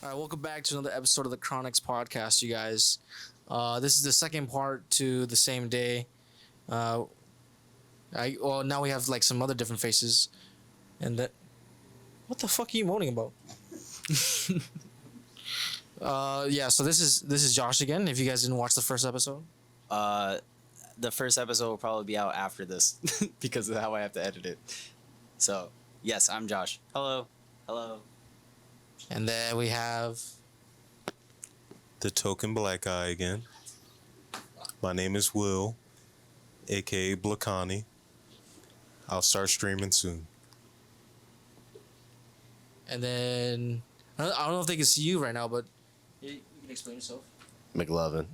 All right, welcome back to another episode of the Chronics podcast, you guys. This is the second part to the same day. Uh, now we have like some other different faces, and that. What the fuck are you moaning about? Yeah. So this is Josh again. If you guys didn't watch the first episode, Uh, the first episode will probably be out after this because of how I have to edit it. So, yes, I'm Josh. Hello. Hello. and then we have. The token black guy again. My name is Will, aka Blakani. I'll start streaming soon. And then I don't know if they can see you right now, but you can explain yourself. McLovin.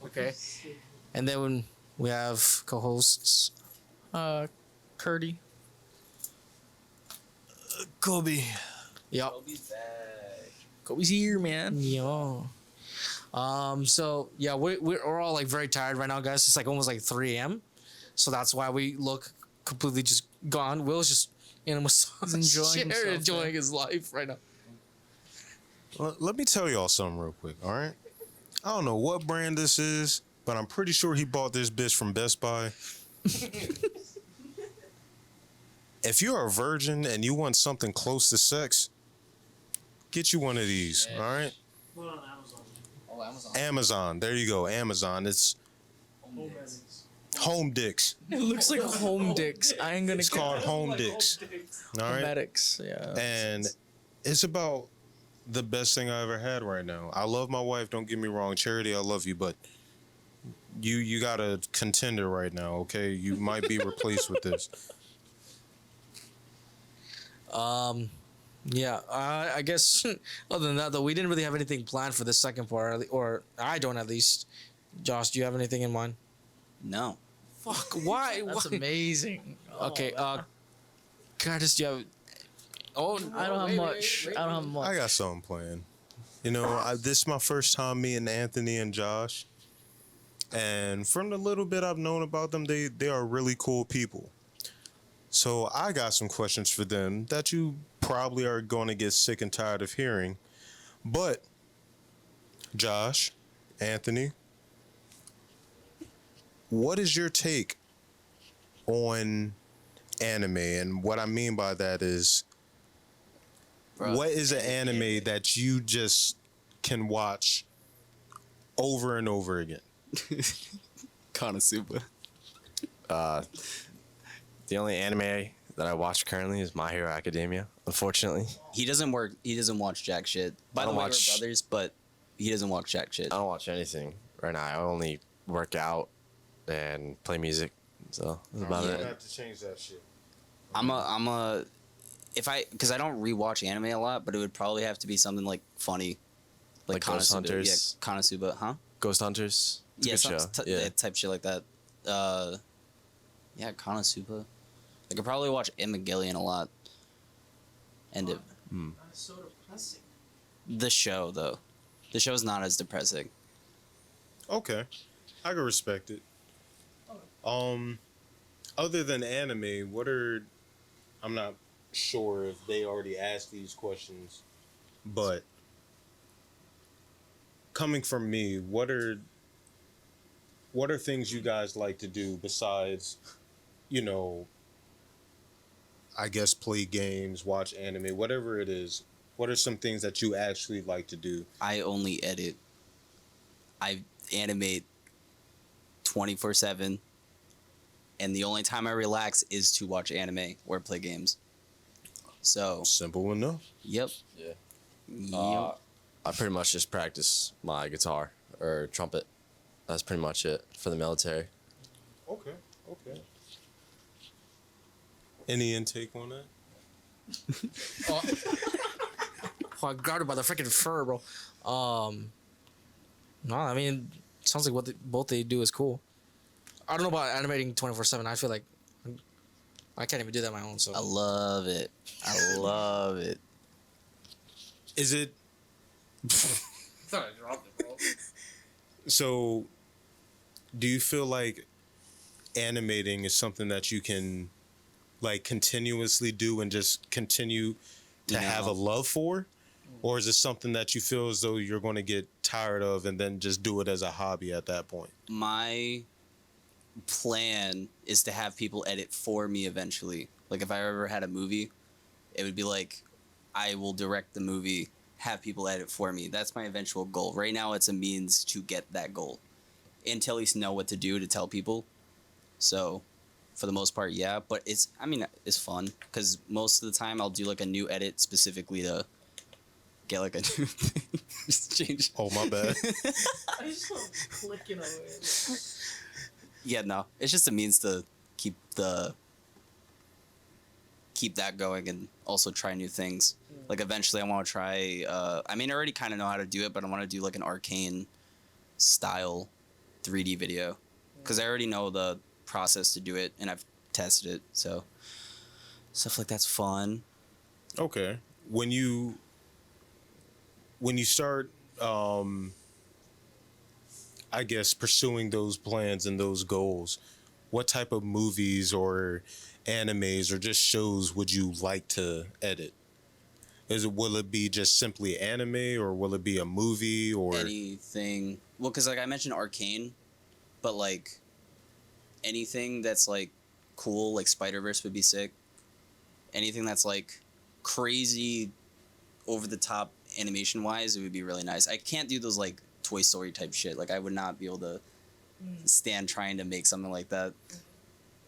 Okay. And then we have co-hosts, Curdy. Kobe. Yep. Kobe's here, man. Yeah. So yeah, we're all like very tired right now, guys. It's like almost like 3 a.m. So that's why we look completely just gone. Will's just in a massage enjoying chair, himself, enjoying man. his life right now. Let me tell y'all something real quick, all right? I don't know what brand this is, but I'm pretty sure he bought this bitch from Best Buy. If you're a virgin and you want something close to sex, get you one of these, all right? Oh, Amazon. Amazon. There you go, Amazon. It's Home Dicks. It looks like home dicks. I ain't gonna. It's called Home Dicks. All right? Medics. Yeah. And it's about the best thing I ever had right now. I love my wife, don't get me wrong. Charity, I love you, but you got a contender right now, okay? You might be replaced with this. Yeah. I guess other than that, though, we didn't really have anything planned for this second part, or I don't at least. Josh, do you have anything in mind? No. Fuck. Why? That's Why? amazing. Okay. Curtis, do you have? Oh, I don't have much. I don't have much. I got something planned. You know, this is my first time meeting Anthony and Josh. And from the little bit I've known about them, they are really cool people. So I got some questions for them that you probably are going to get sick and tired of hearing. But, Josh, Anthony, what is your take on anime? And what I mean by that is, Bro. what is an anime that you just can watch over and over again? Konosuba. The only anime that I watch currently is My Hero Academia. Unfortunately, He doesn't watch jack shit. By the don't way, watch- we're brothers, but he doesn't watch jack shit. I don't watch anything right now. I only work out and play music. So that's about Yeah. it. have to change that shit. Because I don't rewatch anime a lot, but it would probably have to be something like funny. Like Ghost Konosuba. Hunters. Yeah, Konosuba, huh? Ghost Hunters. It's a Yeah, good show. Yeah. type shit like that. Yeah, Konosuba. I could probably watch Evangelion a lot. And So depressing. the show, though. The show's not as depressing. Okay, I can respect it. Other than anime, what are? I'm not sure if they already asked these questions, but coming from me, what are things you guys like to do besides, you know, I guess play games, watch anime, whatever it is? What are some things that you actually like to do? I only edit. I animate 24/7. And the only time I relax is to watch anime or play games. So, Simple enough. yep. Yeah. Yep. I pretty much just practice my guitar or trumpet. That's pretty much it for the military. Okay. Okay. Any intake on that? Oh, I grabbed it by the freaking fur, bro. No, I mean, sounds like what both they do is cool. I don't know about animating 24/7. I feel like I can't even do that on my own. So I love it. I love it. Is it thought I dropped it, bro. so? Do you feel like animating is something that you can like continuously do and just continue to have a No. love for? Or is it something that you feel as though you're going to get tired of and then just do it as a hobby at that point? My plan is to have people edit for me eventually. Like if I ever had a movie, it would be like I will direct the movie, have people edit for me. That's my eventual goal. Right now it's a means to get that goal. And to at least know what to do to tell people. So for the most part, yeah, but it's fun cuz most of the time I'll do like a new edit specifically to get like a new thing. Just change. Oh, my bad. I just want clicking away. Yeah, no. It's just a means to keep that going and also try new things. Like eventually I want to try I already kind of know how to do it, but I want to do like an Arcane style 3D video cuz I already know the process to do it and I've tested it. So stuff like that's fun. Okay. When you start I guess pursuing those plans and those goals, what type of movies or animes or just shows would you like to edit? Will it be just simply anime or will it be a movie or Anything. Well, cuz like I mentioned Arcane, but like anything that's like cool, like Spider-Verse would be sick. Anything that's like crazy over the top animation wise, it would be really nice. I can't do those like Toy Story type shit. Like I would not be able to stand trying to make something like that.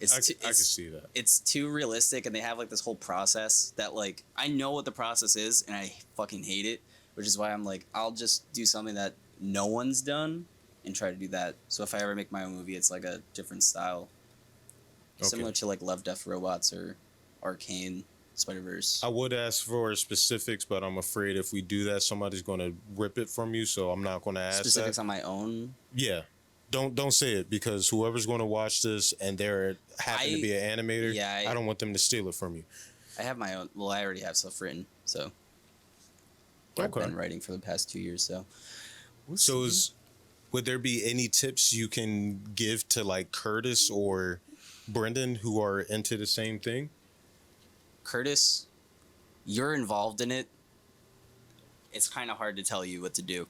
I can see that. It's too realistic and they have like this whole process that like I know what the process is and I fucking hate it, which is why I'm like I'll just do something that no one's done and try to do that. So if I ever make my own movie, it's like a different style. Okay. Similar to like Love, Death, Robots or Arcane, Spider-Verse. I would ask for specifics, but I'm afraid if we do that, somebody's going to rip it from you. So I'm not going to ask Specifics that. on my own. Yeah, don't say it because whoever's going to watch this and they're happen to be an animator, yeah, I don't want them to steal it from you. I have my own. Well, I already have stuff written, so I've Okay. been writing for the past 2 years. So So would there be any tips you can give to like Curtis or Brendan who are into the same thing? Curtis, you're involved in it. It's kind of hard to tell you what to do.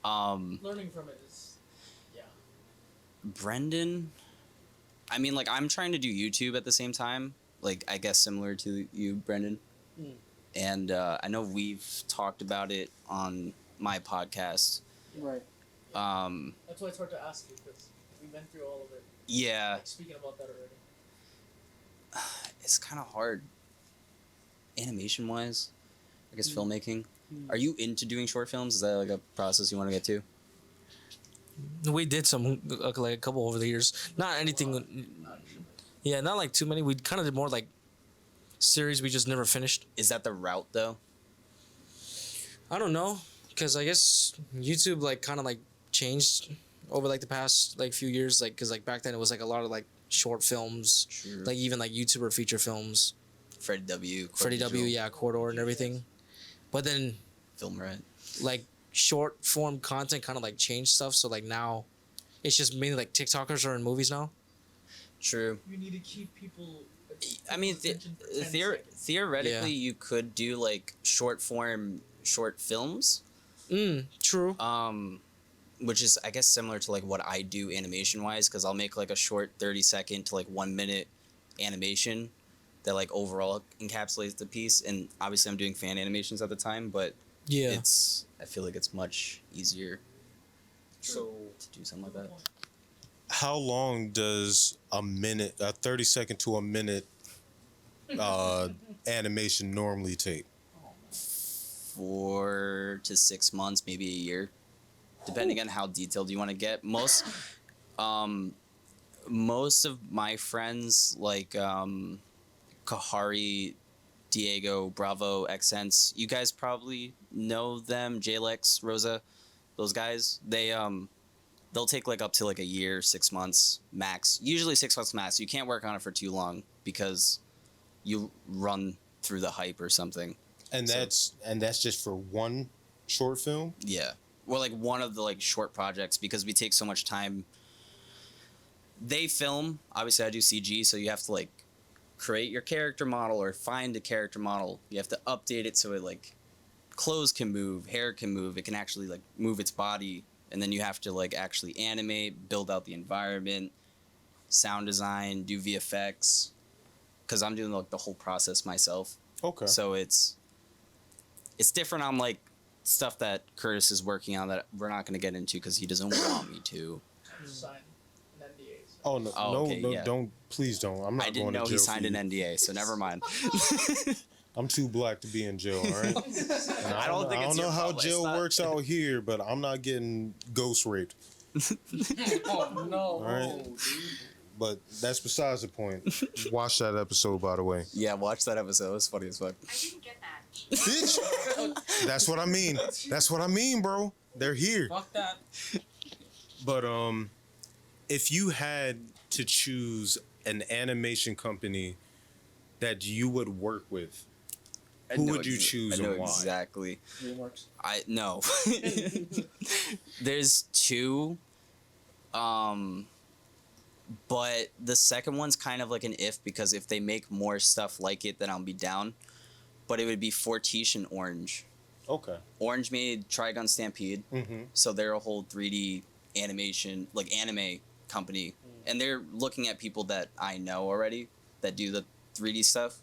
Learning from it is, yeah. Brendan, like I'm trying to do YouTube at the same time. Like I guess similar to you, Brendan. Mm. And I know we've talked about it on my podcast. Right. Um, That's why it's hard to ask you because we went through all of it. yeah, Like speaking about that already. it's kind of hard. Animation wise, I guess filmmaking. Are you into doing short films? Is that like a process you want to get to? We did some like a couple over the years. Not anything. Yeah, not like too many. We kind of did more like series we just never finished. Is that the route though? I don't know, because I guess YouTube like kind of like changed over like the past like few years. Like because like back then it was like a lot of like short films, True. like even like YouTuber feature films. Freddie W. Freddie W. Yeah, Corridor and everything. But then Film Red. like short form content kind of like changed stuff. So like now, it's just mainly like TikTokers are in movies now. True. You need to keep people. I mean, attention for 10 seconds. theoretically, Yeah. you could do like short form short films, True. which is I guess similar to like what I do animation wise, because I'll make like a short 30-second to like 1 minute animation that like overall encapsulates the piece. And obviously, I'm doing fan animations at the time, but Yeah. I feel like it's much easier. True. To do something like that. How long does a 30-second to a minute animation normally take? 4 to 6 months, maybe a year, depending on how detailed you want to get. Most of my friends like Kahari, Diego, Bravo, Xsense, you guys probably know them. Jalex, Rosa, those guys. They'll take like up to like a year, 6 months max. Usually 6 months max. You can't work on it for too long because you run through the hype or something. And that's just for one short film? Yeah. Or like one of the like short projects because we take so much time. They film. Obviously I do CG, so you have to like create your character model or find a character model. You have to update it so it like clothes can move, hair can move, it can actually like move its body, and then you have to like actually animate, build out the environment, sound design, do VFX, because I'm doing like the whole process myself. Okay. So it's different on like stuff that Curtis is working on that we're not going to get into because he doesn't want me to. Sign an NDA. Oh no, Oh, no, okay, no, yeah. don't, please don't. I'm not I going didn't to know jail he for signed an you. NDA, so never mind. I'm too black to be in jail, all right? And I don't think I it's don't know your how fault, but it's jail not- works out here, but I'm not getting ghost raped. Oh no. All right. But that's besides the point. Watch that episode, by the way. Yeah, watch that episode. It was funny as fuck. I didn't get that. Bitch. That's what I mean. That's what I mean, bro. They're here. Fuck that. But if you had to choose an animation company that you would work with, who would you choose I know and why? exactly. DreamWorks. I no. There's two. But the second one's kind of like an if, because if they make more stuff like it, then I'll be down. But it would be Fortiche and Orange. Okay. Orange made Trigun Stampede, Mm-hmm. so they're a whole 3D animation, like anime company, and they're looking at people that I know already that do the 3D stuff.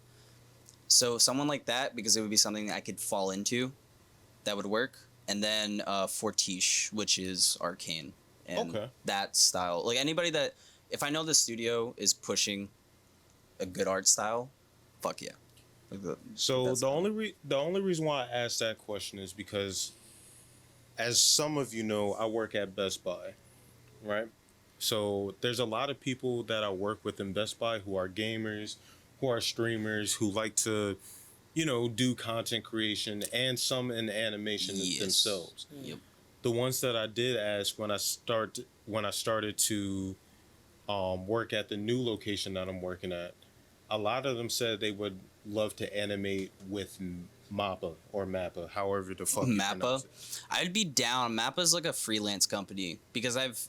So someone like that, because it would be something that I could fall into, that would work. And then Fortiche, which is Arcane, and Okay. that style. Like anybody that, if I know the studio is pushing a good art style, fuck yeah. Like So that's the only reason why I asked that question is because, as some of you know, I work at Best Buy, right? So there's a lot of people that I work with in Best Buy who are gamers, who are streamers, who like to, do content creation, and some in animation Yes. themselves. Yep. The ones that I did ask when I started to work at the new location that I'm working at, a lot of them said they would love to animate with Mappa or Mappa, however the fuck you Mappa? pronounce it. I'd be down. Mappa's like a freelance company, because I've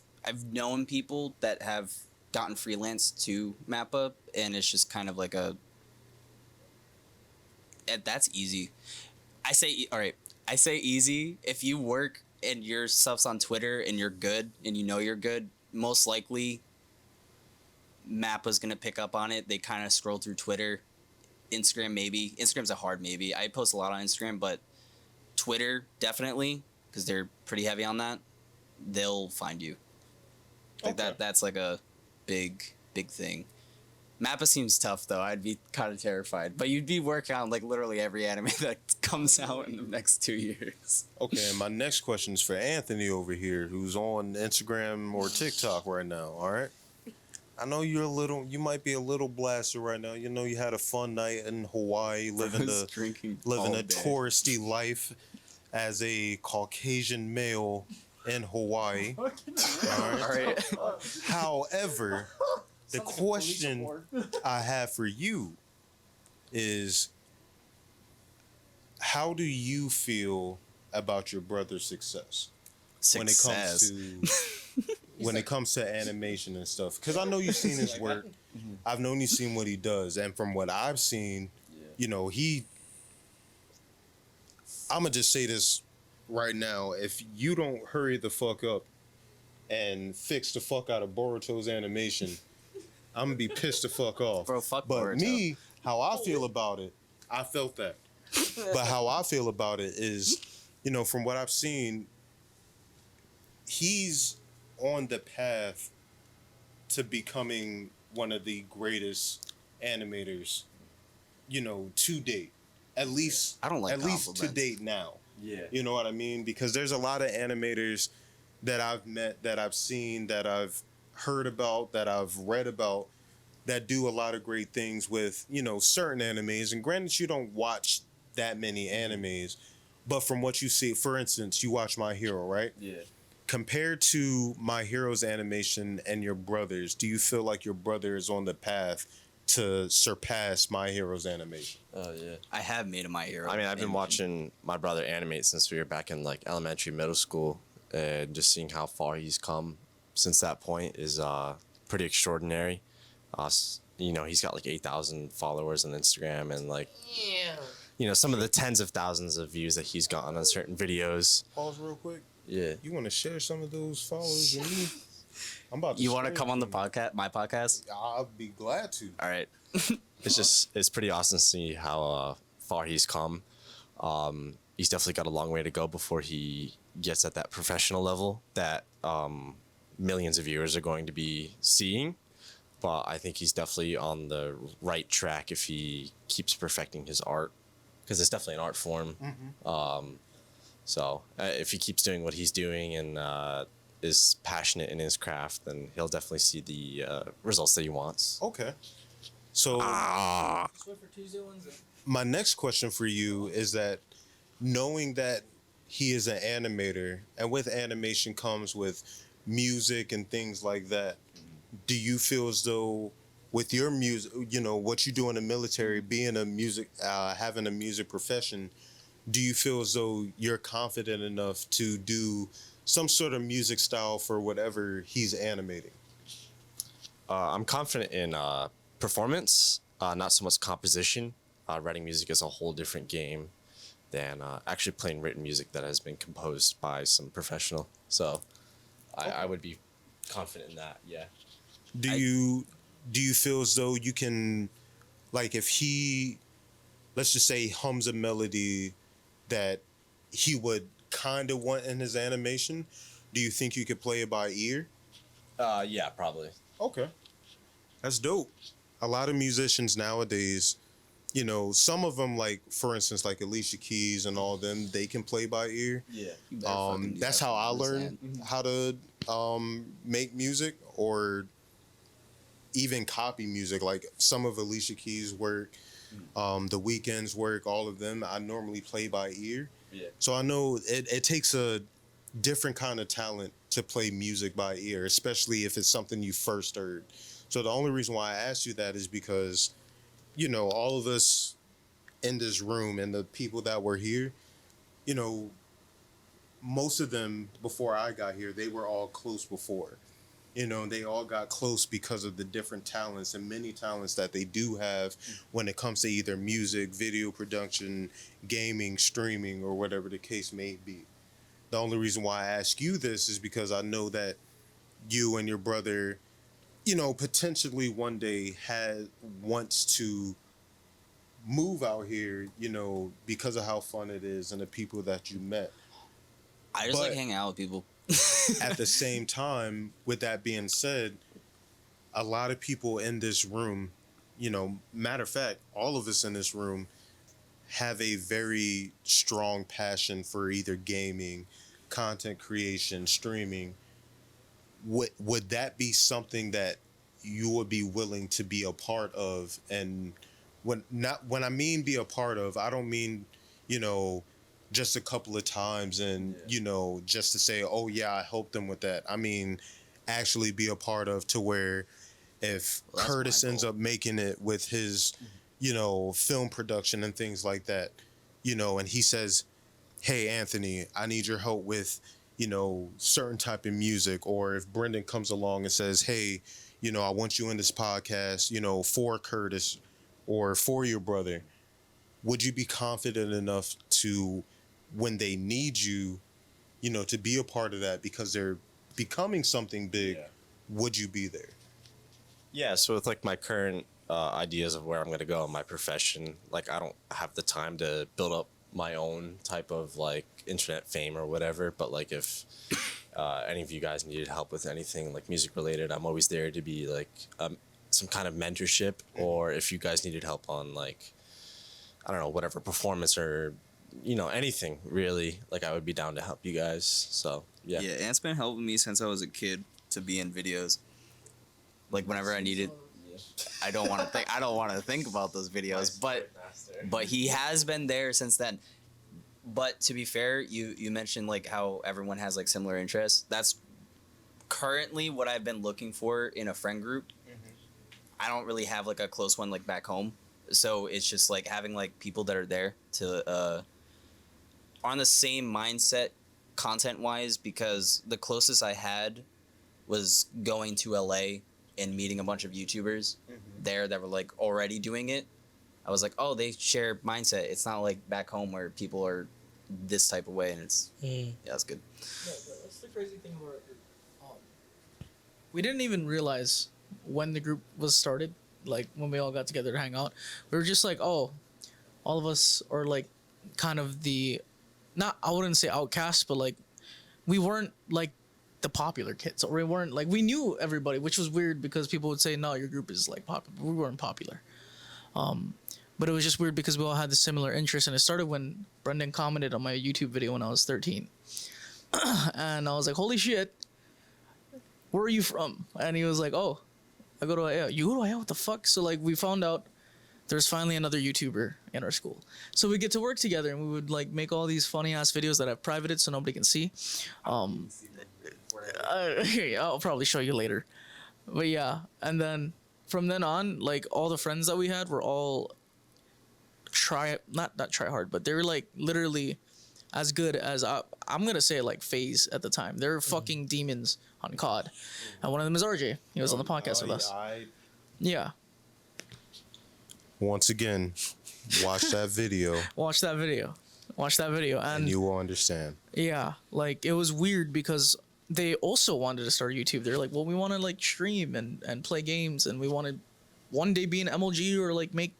known people that have gotten freelance to Mappa, and it's just kind of like that's easy. All right. I say easy. If you work and your stuff's on Twitter and you're good and you know you're good, most likely Mappa's gonna pick up on it. They kind of scroll through Twitter, Instagram maybe. Instagram's a hard maybe. I post a lot on Instagram, but Twitter definitely, because they're pretty heavy on that. They'll find you. Like Okay. that's like a big thing. Mappa seems tough though. I'd be kind of terrified. But you'd be working on like literally every anime that comes out in the next 2 years. Okay, and my next question is for Anthony over here, who's on Instagram or TikTok right now. All right, I know you might be a little blasted right now. You know, you had a fun night in Hawaii, living drinking a touristy life as a Caucasian male in Hawaii. All right. All right. However, the question I have for you is, how do you feel about your brother's success when it comes to animation and stuff? Because I know you've seen his work. I've known you've seen what he does, and from what I've seen, I'm gonna just say this right now: if you don't hurry the fuck up and fix the fuck out of Boruto's animation, I'm gonna be pissed the fuck off. Bro, fuck But Boruto. me, how I feel about it, I felt that. But how I feel about it is, from what I've seen, he's on the path to becoming one of the greatest animators, to date. At least I don't like to compliments. date now. Yeah. You know what I mean? Because there's a lot of animators that I've met, that I've seen, that I've heard about, that I've read about, that do a lot of great things with, certain animes. And granted, you don't watch that many animes, but from what you see, for instance, you watch My Hero, right? Yeah. Compared to My Hero's animation and your brother's, do you feel like your brother is on the path to surpass My Hero's animation? Oh yeah. I have made a My Hero. I mean, I've been animation. watching my brother animate since we were back in like elementary, middle school, and just seeing how far he's come since that point is pretty extraordinary. you know, he's got like 8,000 followers on Instagram, and like, you know, some of the tens of thousands of views that he's gotten on certain videos. Pause real quick. Yeah. You want to share some of those followers with me? I'm about to. You want to share come on the them. podcast, my podcast? I'll be glad to. All right. It's pretty awesome to see how far he's come. He's definitely got a long way to go before he gets at that professional level that millions of viewers are going to be seeing. But I think he's definitely on the right track if he keeps perfecting his art, because it's definitely an art form. So if he keeps doing what he's doing and is passionate in his craft, then he'll definitely see the results that he wants. Okay. So Just wait for Tuesday, Wednesday. my next question for you is that, knowing that he is an animator, and with animation comes with music and things like that, do you feel as though with your music, you know, what you do in the military, being a music, having a music profession, do you feel as though you're confident enough to do some sort of music style for whatever he's animating? I'm confident in performance, not so much composition. Writing music is a whole different game than actually playing written music that has been composed by some professional. So I would be confident in that, yeah. Do you feel as though you can, like, if he, let's just say, hums a melody that he would kind of want in his animation, do you think you could play it by ear? Yeah, probably. Okay. That's dope. A lot of musicians nowadays, you know, some of them, like, for instance, like Alicia Keys and all them, they can play by ear. Yeah. That's how I learned how to make music, or even copy music. Like some of Alicia Keys' work, The Weeknd's work, all of them, I normally play by ear. Yeah. So I know it takes a different kind of talent to play music by ear, especially if it's something you first heard. So the only reason why I asked you that is because, you know, all of us in this room and the people that were here, you know, most of them before I got here, they were all close before. You know, they all got close because of the different talents and many talents that they do have when it comes to either music, video production, gaming, streaming, or whatever the case may be. The only reason why I ask you this is because I know that you and your brother, you know, potentially one day wants to move out here, you know, because of how fun it is and the people that you met. I just But- like hanging out with people. At the same time, with that being said, a lot of people in this room, you know, matter of fact, all of us in this room have a very strong passion for either gaming, content creation, streaming. Would that be something that you would be willing to be a part of? And when I mean be a part of, I don't mean, you know, just a couple of times and, you know, just to say, oh yeah, I helped them with that. I mean, actually be a part of, to where if Well, that's Curtis my ends goal. up making it with his, you know, film production and things like that, you know, and he says, hey, Anthony, I need your help with, you know, certain type of music. Or if Brendan comes along and says, hey, you know, I want you in this podcast, you know, for Curtis or for your brother, would you be confident enough to, when they need you, you know, to be a part of that because they're becoming something big, would you be there? Yeah, so with like my current ideas of where I'm gonna go in my profession, like I don't have the time to build up my own type of like internet fame or whatever. But like if any of you guys needed help with anything like music related, I'm always there to be like some kind of mentorship. Or if you guys needed help on like, I don't know, whatever performance or, you know, anything really, like I would be down to help you guys. So yeah. Yeah, Ant's been helping me since I was a kid to be in videos. Like whenever I needed, I don't want to think about those videos, but he has been there since then. But to be fair, you mentioned like how everyone has like similar interests. That's currently what I've been looking for in a friend group. I don't really have like a close one like back home, so it's just like having like people that are there to are on the same mindset content wise, because the closest I had was going to LA and meeting a bunch of YouTubers there that were like already doing it, I was like, oh, they share mindset. It's not like back home where people are this type of way, and it's yeah, that's good. Yeah, but that's the crazy thing about it. We didn't even realize when the group was started, like when we all got together to hang out. We were just like, oh, all of us are like kind of the, not, I wouldn't say outcasts, but like we weren't like the popular kids, or we weren't like, we knew everybody, which was weird because people would say, no, your group is like popular. We weren't popular. But it was just weird because we all had the similar interests, and it started when Brendan commented on my YouTube video when I was 13. And I was like, holy shit, where are you from? And he was like, oh, I go to IA. You go to IA? What the fuck? So like we found out there's finally another YouTuber in our school. So we get to work together, and we would like make all these funny ass videos that I've privated so nobody can see. I'll probably show you later. But yeah, and then from then on, like all the friends that we had were all not try hard, but they were like literally as good as I'm gonna say like FaZe at the time. They're fucking demons on COD, and one of them is RJ. He was on the podcast with us. Yeah, Once again, watch that video watch that video, and you will understand. yeah, like it was weird because they also wanted to start YouTube. They're like, well, we want to like stream and play games, and we want to one day be an MLG or like make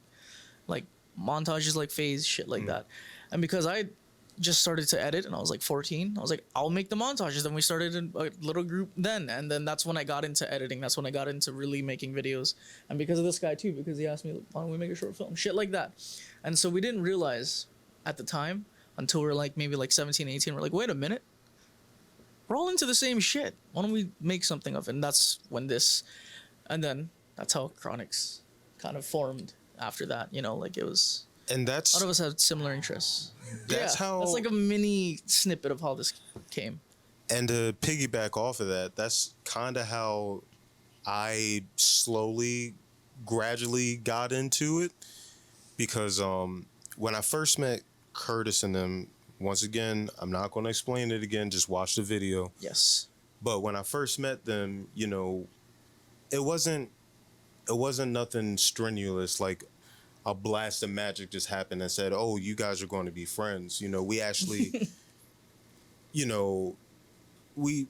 like montages like FaZe shit like that. And because I just started to edit and I was like 14, I was like, I'll make the montages. Then we started a little group then, and then that's when I got into editing. That's when I got into really making videos. And because of this guy too, because he asked me, why don't we make a short film, shit like that. And so we didn't realize at the time until we were like maybe like 17, 18, we're like, wait a minute, we're all into the same shit. Why don't we make something of it? And that's when and then that's how Chronix kind of formed after that. You know, like it was, And a lot that's of us had similar interests. That's how- That's like a mini snippet of how this came. and to piggyback off of that, that's kind of how I gradually got into it, because when I first met Curtis and them, once again, I'm not going to explain it again, just watch the video. Yes. But when I first met them, you know, it wasn't nothing strenuous, like a blast of magic just happened and said, oh, you guys are going to be friends. You know, we actually, you know, we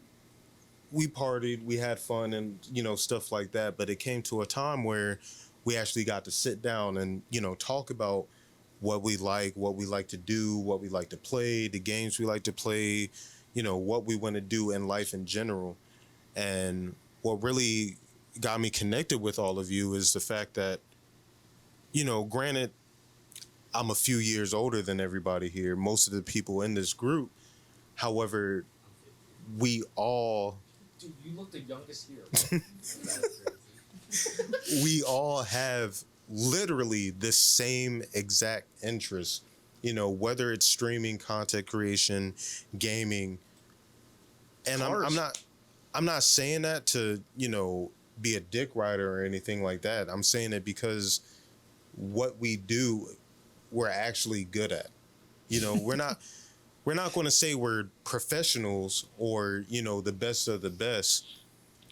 partied, we had fun and, you know, stuff like that. But it came to a time where we actually got to sit down and, you know, talk about what we like to do, what we like to play, the games we like to play, you know, what we want to do in life in general. And what really got me connected with all of you is the fact that, you know, granted, I'm a few years older than everybody here, most of the people in this group. However, we all Dude, you look the youngest here. we all have literally the same exact interests, you know, whether it's streaming, content creation, gaming. And I'm not saying that to, you know, be a dick rider or anything like that. I'm saying it because what we do, we're actually good at. You know, we're not going to say we're professionals or, you know, the best of the best.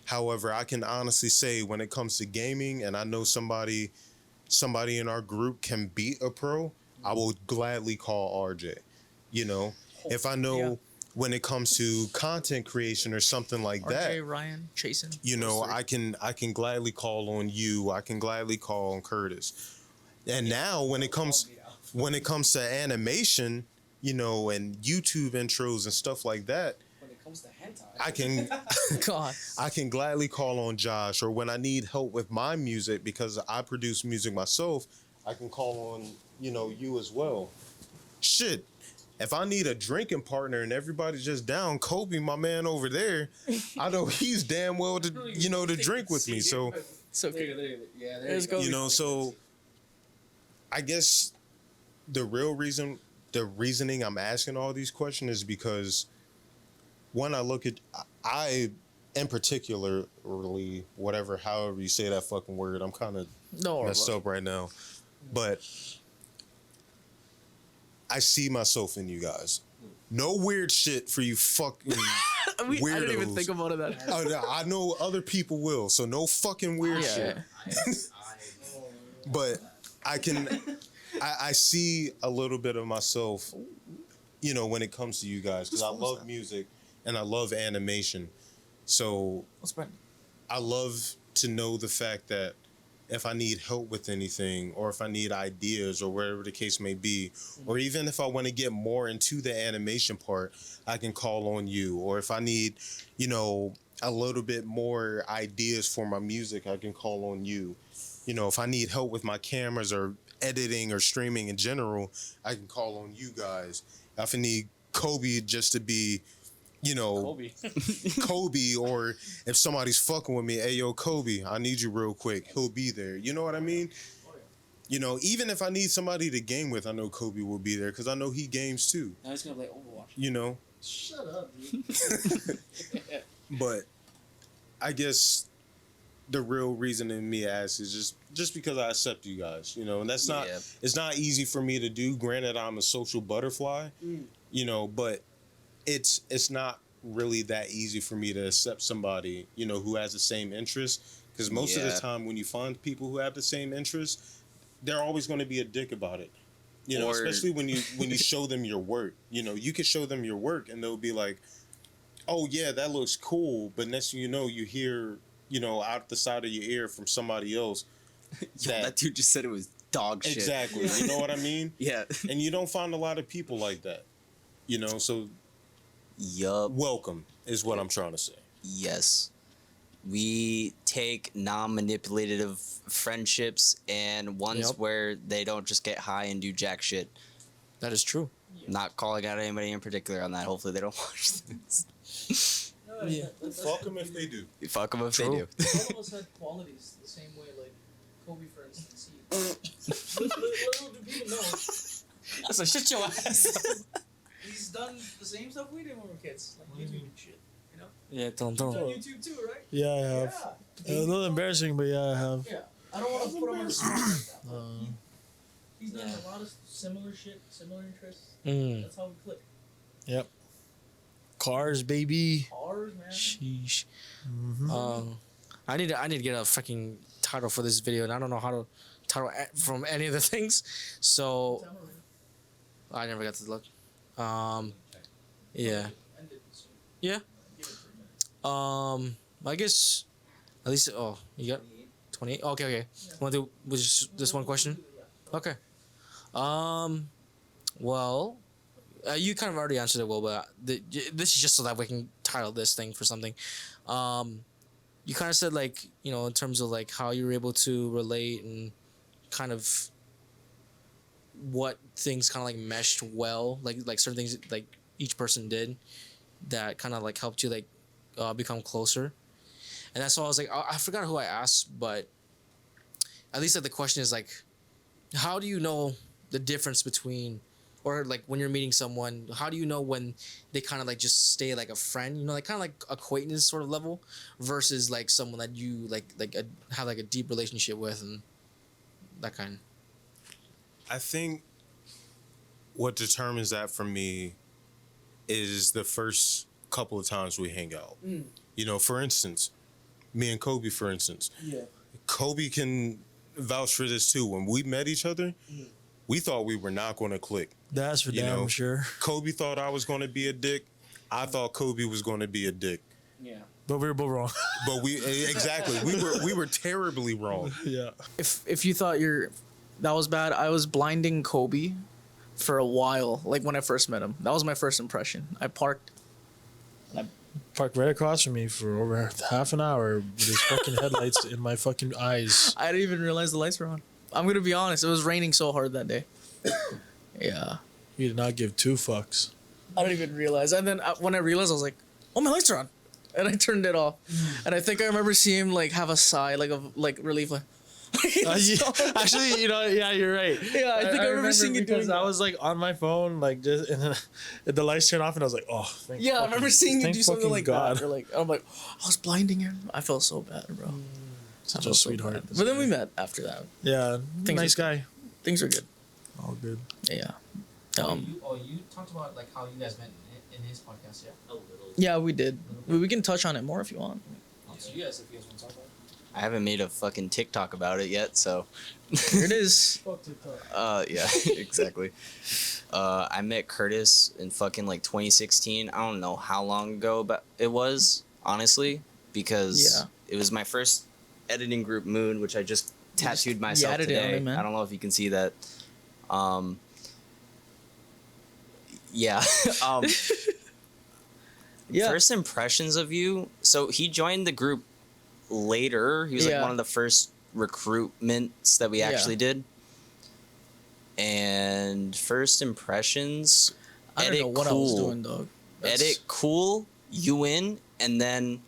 However, I can honestly say when it comes to gaming, and I know somebody in our group can beat a pro, I will gladly call RJ. You know, if I know when it comes to content creation or something like that, RJ, Ryan, Jason. you know, I can gladly call on you. I can gladly call on Curtis. And now when it comes to animation, you know, and YouTube intros and stuff like that, When it comes to hentai, God. I can gladly call on Josh. Or when I need help with my music, because I produce music myself, I can call on, you know, you as well. Shit, if I need a drinking partner and everybody's just down, Kobe, my man over there, I know he's damn well to, you know, to drink with me. So, It's okay. yeah, There's go. you know, so I guess the reasoning I'm asking all these questions is because when I look at, in particularly, however you say that fucking word, I'm kind of messed up right now, but I see myself in you guys. No weird shit for you fucking I didn't even Weirdos. think about it that. Oh, no, I know other people will, so no fucking weird shit. Yeah. But I see a little bit of myself, you know, when it comes to you guys, because I love music and I love animation. So I love to know the fact that if I need help with anything, or if I need ideas, or whatever the case may be, or even if I want to get more into the animation part, I can call on you. Or if I need, you know, a little bit more ideas for my music, I can call on you. You know, if I need help with my cameras or editing or streaming in general, I can call on you guys. If I need Kobe just to be, you know, Kobe, or if somebody's fucking with me, hey, yo, Kobe, I need you real quick. He'll be there. You know what I mean? You know, even if I need somebody to game with, I know Kobe will be there because I know he games too. Now he's gonna play Overwatch. You know? Shut up, dude. But I guess the real reason in me ask is just because I accept you guys, you know, and that's not, Yeah. it's not easy for me to do. Granted, I'm a social butterfly, you know, but it's not really that easy for me to accept somebody, you know, who has the same interests. Because most of the Yeah. time when you find people who have the same interests, they're always going to be a dick about it. You know, Or- especially when you show them your work. You know, you can show them your work and they'll be like, oh yeah, that looks cool. But next thing you know, you hear, you know, out the side of your ear from somebody else. Yo, that dude just said it was dog shit. Exactly. You know what I mean? Yeah. And you don't find a lot of people like that. You know, so Yup. welcome is what I'm trying to say. Yes. We take non-manipulative friendships and ones Yep. where they don't just get high and do jack shit. That is true. Not calling out anybody in particular on that. Hopefully they don't watch this. No, Yeah. Fuck them if they do. Fuck them if True. they do. All of us had qualities the same way, like Kobe, for instance. Little do people know, That's a shit your ass. he's done the same stuff we did when we were kids, like YouTube and shit. You know, Yeah, tell him, he's tell on him. YouTube too, right? Yeah, I have. Yeah. A little embarrassing, but yeah, I have. Yeah. I don't want to put him on the spot like that. But Uh, he's done a lot of similar shit, similar interests. Mm. That's how we click. Cars, baby. Ours, man. Sheesh. Mm-hmm. I need to get a fucking title for this video, and I don't know how to title from any of the things. So Tell him, I never got to look. Yeah. end it soon. Yeah. Give it 3 minutes. I guess at least. Oh, you got 28. Okay, okay. Want to do with just this one question? Okay. Well, you kind of already answered it well, but this is just so that we can title this thing for something. You kind of said, like, you know, in terms of like how you were able to relate and kind of what things kind of like meshed well, like certain things like each person did that kind of like helped you like become closer. And that's why I was like, I forgot who I asked, but at least like the question is like, how do you know the difference between, or like when you're meeting someone, how do you know when they kind of like just stay like a friend, you know, like kind of like acquaintance sort of level, versus like someone that you have like a deep relationship with and that kind. I think what determines that for me is the first couple of times we hang out. You know, for instance, me and Kobe, for instance. Yeah. Kobe can vouch for this too. When we met each other, we thought we were not going to click. That's for You damn know, sure. Kobe thought I was going to be a dick. I thought Kobe was going to be a dick. Yeah. But we were both wrong. But exactly, we were terribly wrong. Yeah. If you thought that was bad, I was blinding Kobe for a while. Like when I first met him, that was my first impression. I parked. Parked right across from me for over half an hour with his fucking headlights in my fucking eyes. I didn't even realize the lights were on. I'm gonna be honest. It was raining so hard that day. Yeah. He did not give 2 fucks. I didn't even realize. And then when I realized, I was like, "Oh, my lights are on," and I turned it off. And I think I remember seeing him like have a sigh, like of like relief, like. Actually, you know, yeah, you're right. Yeah, I think I remember seeing you because doing I that. was like on my phone, like just, and then the lights turned off, and I was like, oh, thank Yeah, I remember seeing you thank do something fucking like God. that. Or like, I'm like, I was blinding him. I felt so bad, bro. Such I a felt so sweetheart. bad. But then we met after that. Yeah, Things nice are- guy. Things were good. All good. Yeah. You talked about like how you guys met in his podcast, yeah. A little. Yeah, we did. We can touch on it more if you want. Up to you guys if you guys want to talk about it. I haven't made a fucking TikTok about it yet, so. Here it is. Fuck TikTok. Yeah, exactly. I met Curtis in fucking like 2016. I don't know how long ago but it was, honestly, because Yeah. it was my first editing group, Moon, which I just tattooed myself added it on today. it, man. I don't know if you can see that. Yeah. Yeah. First impressions of you. So he joined the group later. He was like Yeah. one of the first recruitments that we Yeah. actually did. And first impressions, I don't edit know what cool. I was doing, dog. That's- Edit cool, you in, and then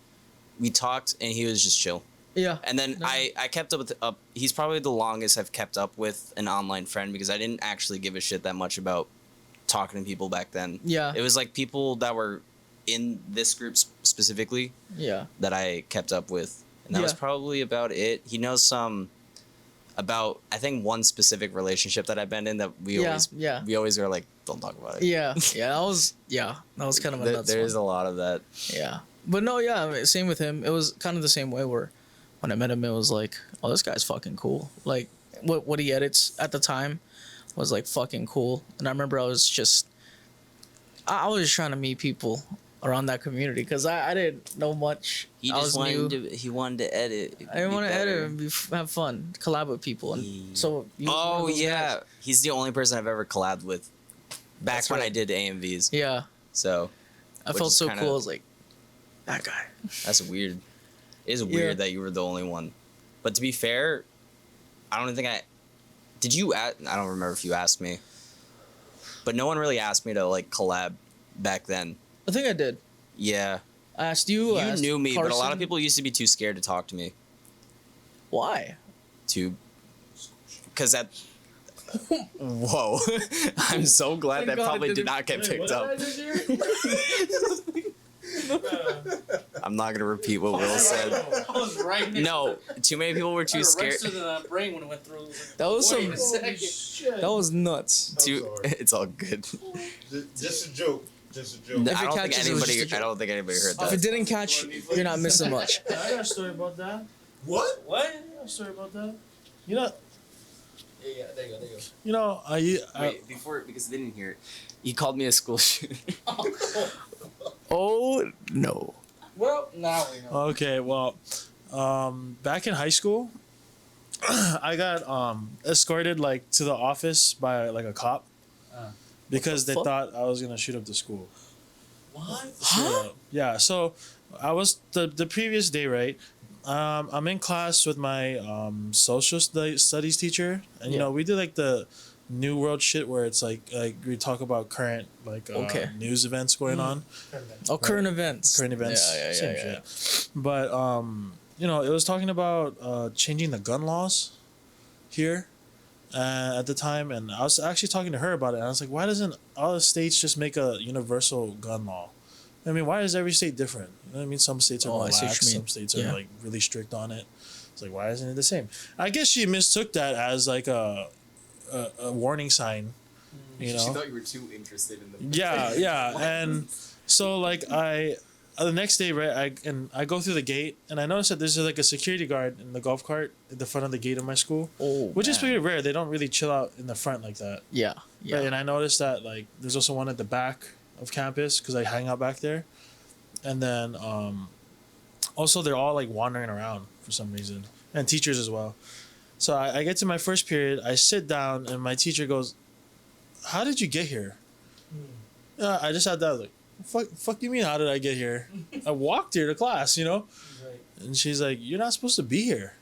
we talked, and he was just chill. Yeah. And then No. I kept up with he's probably the longest I've kept up with an online friend because I didn't actually give a shit that much about talking to people back then. Yeah. It was like people that were in this group specifically Yeah. that I kept up with, and that was Yeah. probably about it. He knows some about I think one specific relationship that I've been in that we Yeah. always are like, don't talk about it. Yeah. Yeah. That was kind of a nuts There's one. a lot of that. Yeah. But no, yeah, I mean, same with him. It was kind of the same way where when I met him, it was like, oh, this guy's fucking cool. Like, what he edits at the time was like fucking cool. And I remember I was was just trying to meet people around that community because I didn't know much. He I just was wanted new. to. He wanted to edit. I didn't want to edit and have fun, collab with people. And so, he was one of Oh those yeah, guys. he's the only person I've ever collabed with. Back That's when right. I did AMVs. Yeah. So I Which felt is so kinda- cool. I was like, that guy. that's weird. It is Yeah. weird that you were the only one. But to be fair, I don't think did you I don't remember if you asked me. But no one really asked me to like collab back then. I think I did. Yeah. I asked you. I You asked knew me, but a lot Carson. of people used to be too scared to talk to me. Why? Because that. Whoa. I'm so glad that God, it probably did didn't- not get picked up. I'm not going to repeat what Will said. I was right. No, too many people were too scared. Registered in that brain when it went through. That was Wait some. a second. That was nuts. It's all good. Just a joke. Just a joke. If it catches, it was just a joke. I don't think anybody heard If it that. didn't catch, you're not missing much. I got a story about that. What? What? I got a story about that. You know, Yeah, there you go. you know, Wait, before, because they didn't hear it. He called me a school shooter. Oh no. Well, now we know. okay, well, back in high school, I got escorted like to the office by like a cop because they fuck? thought I was gonna shoot up the school. What? Straight up. Yeah, so I was the previous day, right? I'm in class with my social studies teacher, and you Yeah. know we do like the new world shit where it's like we talk about current like Okay. news events going on, Oh, current events. current events, Yeah, same shit. But you know, it was talking about changing the gun laws here at the time, and I was actually talking to her about it. And I was like, why doesn't all the states just make a universal gun law? I mean, why is every state different? You know what I mean? Some states are Oh, more I see what lax, you mean. some states are Yeah. like really strict on it. It's like, why isn't it the same? I guess she mistook that as like a warning sign, you know? you were too interested in the. Yeah, and so like the next day, right? I go through the gate and I notice that there's like a security guard in the golf cart at the front of the gate of my school, Oh, which is man. pretty rare. They don't really chill out in the front like that. Yeah. Yeah. Right, and I noticed that like there's also one at the back of campus because I hang out back there, and then also they're all like wandering around for some reason, and teachers as well. So I get to my first period, I sit down, and my teacher goes, "How did you get here?" I just had that like, fuck you mean? How did I get here? I walked here to class, you know. And she's like, "You're not supposed to be here."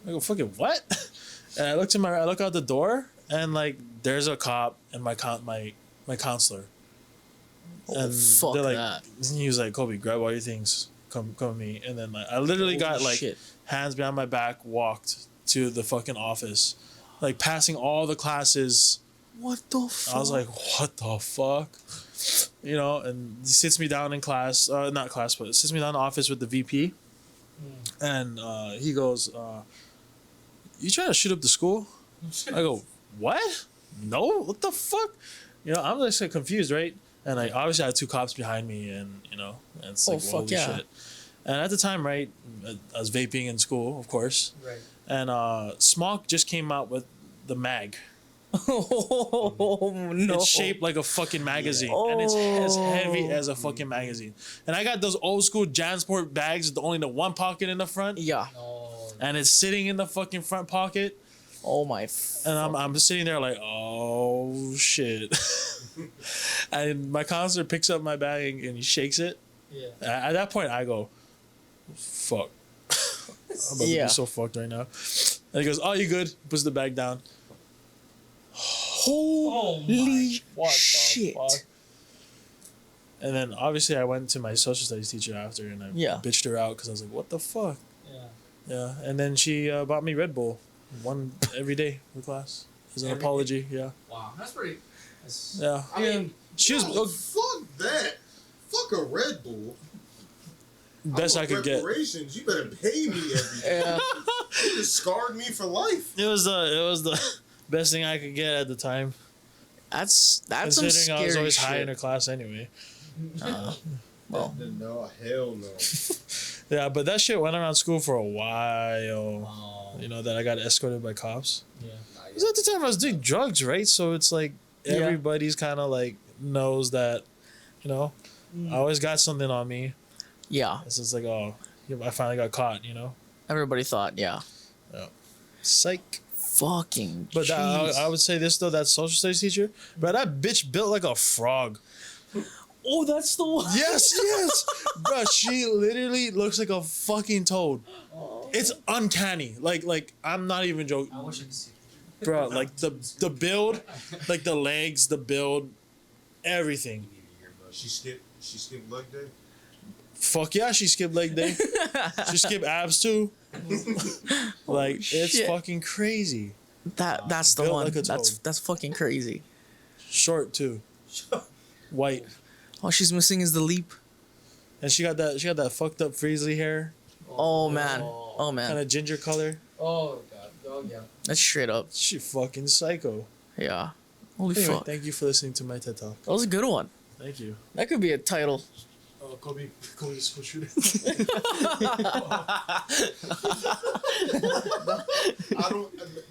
I go, "Fucking what?" And I look out the door, and like there's a cop and my counselor. Oh, And fuck they're like, that. and he was like, "Kobe, grab all your things, come with me." And then like I literally got Holy like shit. hands behind my back, walked to the fucking office, like passing all the classes. What the fuck? I was like, "What the fuck?" You know, and he sits me down in class, not class, but sits me down in the office with the VP, and he goes, "You trying to shoot up the school?" I go, "What? No, what the fuck?" You know, I'm just like confused, right? and like obviously I had two cops behind me, and and it's Oh, like fuck holy yeah. shit. And at the time, right, I was vaping in school, of course, Right. and Smok just came out with the mag. Oh no! It's shaped like a fucking magazine, and it's as heavy Oh. as a fucking magazine. And I got those old school Jansport bags with only the one pocket in the front, Yeah. and it's sitting in the fucking front pocket. Oh my. And I'm sitting there like, oh shit. And my counselor picks up my bag and he shakes it. Yeah. At that point, I go, fuck. I'm about to Yeah. be so fucked right now. And he goes, oh, you good? Puts the bag down. Holy What the shit! fuck? And then obviously I went to my social studies teacher after and I Yeah. bitched her out because I was like, what the fuck? Yeah. Yeah. And then she bought me Red Bull, one every day for class as an Every apology. Yeah. Wow. That's pretty. That's, Yeah. I mean, She was No, fuck that. Fuck a Red Bull. best I want could get. reparations. You better pay me every day. Yeah. You just scarred me for life. It was the best thing I could get at the time. That's some Considering scary I was always shit. high in her class anyway. Well, No, hell no. Yeah, but that shit went around school for a while. You know, that I got escorted by cops. yeah. Because at the time I was doing drugs, right? So it's like Yeah. everybody's kind of like knows that, I always got something on me. yeah. It's just like, oh, I finally got caught, Everybody thought, yeah. Psych. Fucking. But that, jeez. I would say this though, that social studies teacher, bro, that bitch built like a frog. Oh, that's the one. Yes, yes, bro. She literally looks like a fucking toad. It's uncanny. Like I'm not even joking, I wish I could see. bro. Like the build, like the legs, the build, everything. She skipped leg day. Fuck yeah, she skipped leg day. She skipped abs too. Like it's shit. fucking crazy. That's the Built one. like a That's toad. that's fucking crazy. Short too. White. All she's missing is the leap. And she got that fucked up Friezly hair, Oh man. Oh man. kind of ginger color. Oh god. Oh yeah. That's straight up. She fucking psycho. Yeah. Holy Anyway, fuck. thank you for listening to my TED Talk. That was a good one. Thank you. That could be a title. Oh, Kobe school shooter.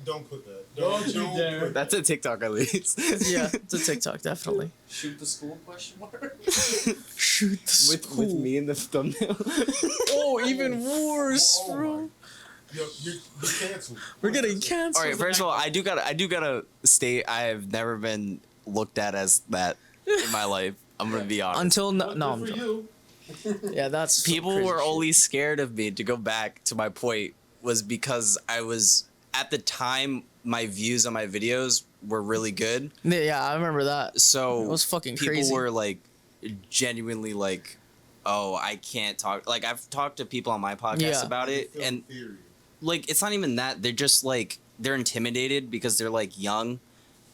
Don't put that. Don't you dare. put That's a TikTok at least. Yeah, it's a TikTok, definitely. Shoot the school question mark. Shoot the with me in the thumbnail. Oh, even worse, Oh bro. my- you're canceled. We're getting canceled. All right, first of all, I do gotta state I have never been looked at as that in my life. I'm gonna be honest. Until no, I'm Good for joking. you. Yeah, that's some People crazy were shit. only scared of me, to go back to my point, was because I was at the time my views on my videos were really good. Yeah, I remember that. So It was fucking people crazy. were like genuinely like, oh, I can't talk. Like I've talked to people on my podcast Yeah. about it, Film and theory. like it's not even that. They're just like they're intimidated because they're like young,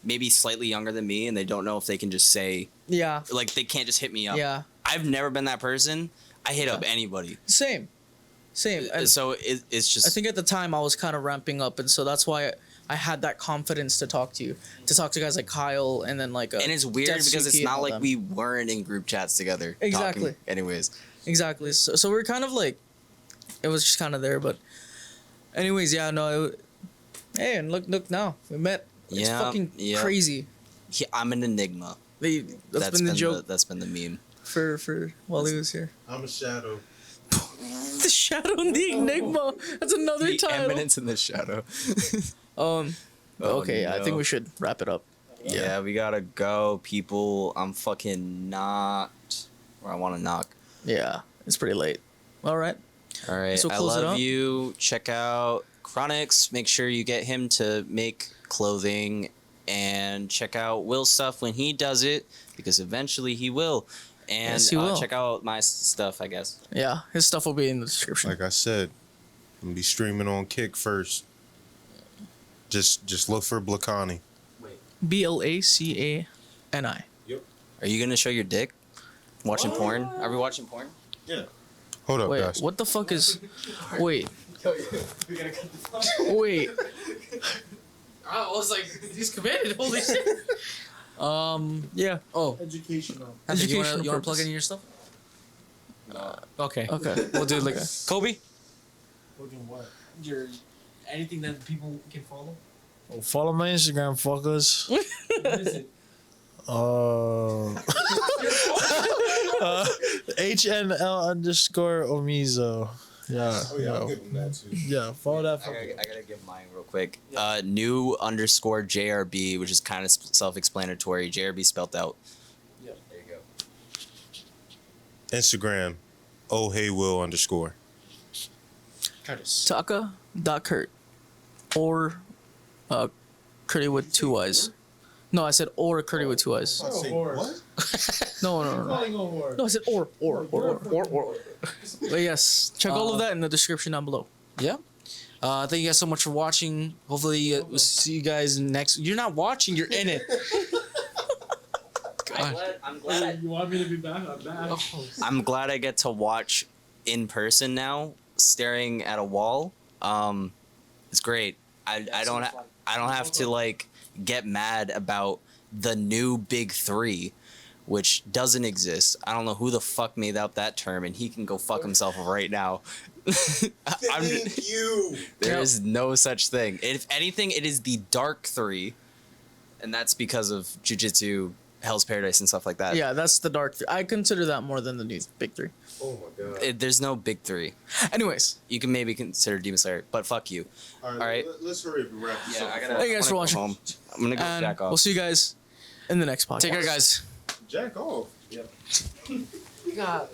maybe slightly younger than me, and they don't know if they can just say Yeah, like they can't just hit me up. yeah. I've never been that person. I hit up Yeah. anybody. Same. And So it's just I think at the time I was kind of ramping up, and so that's why I had that confidence to talk to guys like Kyle, and then like. and it's weird because Detsuki it's and not all like them. we weren't in group chats together. Exactly. Talking anyways. Exactly. So we're kind of like, it was just kind of there, but. Anyways, yeah, no. Hey, and look now, we met. It's Yeah, fucking yeah. crazy. I'm an enigma. That's been the joke That's been the meme. for while he was here. I'm a shadow. The Shadow and the Enigma. That's another The title. eminence in the shadow. Oh, okay, I think no. we should wrap it up. Yeah, we gotta go, people. I'm fucking not where I want to knock. Yeah, it's pretty late. All right. All right, So I close it love up. you. Check out Chronix. Make sure you get him to make clothing, and check out Will's stuff when he does it, because eventually he will. And Yes, he will. check out my stuff, I guess. Yeah, his stuff will be in the description. Like I said, I'm gonna be streaming on Kick first. Just look for Blacani. BLACANI. Are you gonna show your dick? Watching porn? Are we watching porn? Hold up, Wait, guys. what the fuck is? Wait. Wait. I was like, he's committed. Holy shit. Yeah. Oh, Educational. Anthony, you want Educational to plug purpose. in your stuff? Okay. Okay. We'll do like Kobe. Looking what? Your anything that people can follow. Oh, follow my Instagram, fuckers. HNL_Omizo. Yeah. Oh yeah, I'll give him that too. Yeah, follow that. I gotta give mine real quick. New _ JRB, which is kind of self-explanatory. JRB spelled out. Yeah. There you go. Instagram, oh hey will _ Curtis. Taka.Kurt. Or Curdy with 2 Y's. No, I said or Curdy with 2 Y's. I say, what? No. No, I said or. But yes, check all of that in the description down below. Yeah. Thank you guys so much for watching. Hopefully, we'll see you guys next. You're not watching. You're in it. I'm glad. You want me to be back? I'm back. I'm glad I get to watch in person now, staring at a wall. It's great. I don't have to like get mad about the new big 3, which doesn't exist. I don't know who the fuck made up that term, and he can go fuck himself right now. Thank you. There is no such thing. If anything, it is the dark 3, and that's because of Jiu-Jitsu, Hell's Paradise, and stuff like that. Yeah, that's the dark. I consider that more than the new big 3. Oh my god. There's no big 3. Anyways, You can maybe consider Demon Slayer, but fuck you. All right, Alright. Let's hurry up and wrap this up. Thank you guys for watching. Home. I'm gonna go and jack off. we'll see you guys in the next podcast. Take care, guys. Jack off. God.